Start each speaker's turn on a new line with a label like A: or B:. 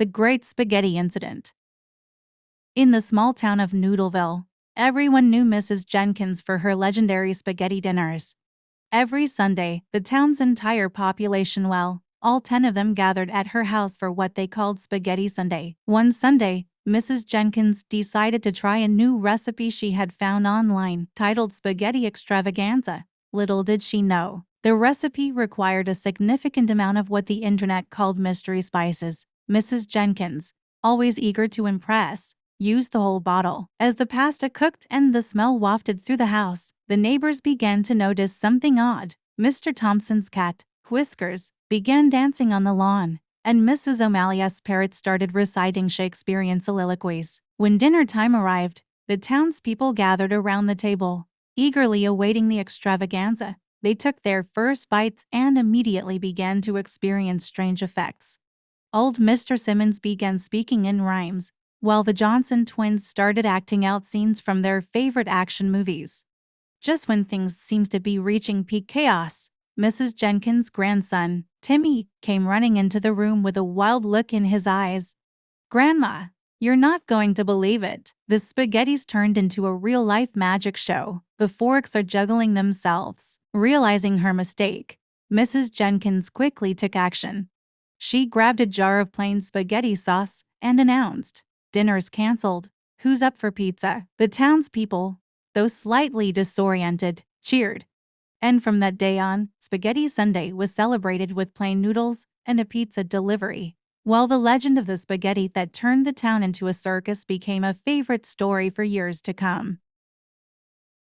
A: The Great Spaghetti Incident. In the small town of Noodleville, everyone knew Mrs. Jenkins for her legendary spaghetti dinners. Every Sunday, the town's entire population, all 10 of them, gathered at her house for what they called Spaghetti Sunday. One Sunday, Mrs. Jenkins decided to try a new recipe she had found online, titled Spaghetti Extravaganza. Little did she know, the recipe required a significant amount of what the internet called mystery spices. Mrs. Jenkins, always eager to impress, used the whole bottle. As the pasta cooked and the smell wafted through the house, the neighbors began to notice something odd. Mr. Thompson's cat, Whiskers, began dancing on the lawn, and Mrs. O'Malley's parrot started reciting Shakespearean soliloquies. When dinner time arrived, the townspeople gathered around the table, eagerly awaiting the extravaganza. They took their first bites and immediately began to experience strange effects. Old Mr. Simmons began speaking in rhymes, while the Johnson twins started acting out scenes from their favorite action movies. Just when things seemed to be reaching peak chaos, Mrs. Jenkins' grandson, Timmy, came running into the room with a wild look in his eyes. "Grandma, you're not going to believe it. The spaghettis turned into a real-life magic show. The forks are juggling themselves." Realizing her mistake, Mrs. Jenkins quickly took action. She grabbed a jar of plain spaghetti sauce and announced, "Dinner's canceled. Who's up for pizza?" The townspeople, though slightly disoriented, cheered. And from that day on, Spaghetti Sunday was celebrated with plain noodles and a pizza delivery. While the legend of the spaghetti that turned the town into a circus became a favorite story for years to come.